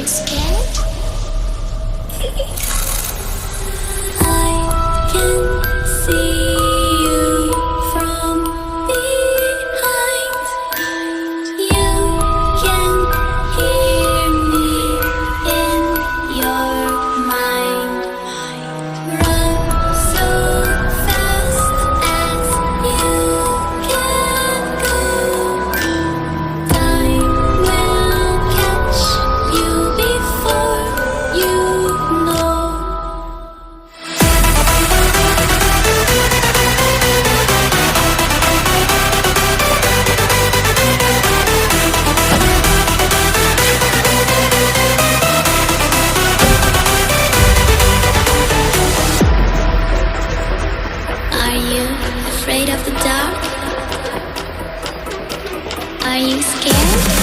you scared? I can see you from behind. You can hear me in your mind. Run so fast as you can go. Time will catch you before you know. Are you afraid of the dark? Are you scared?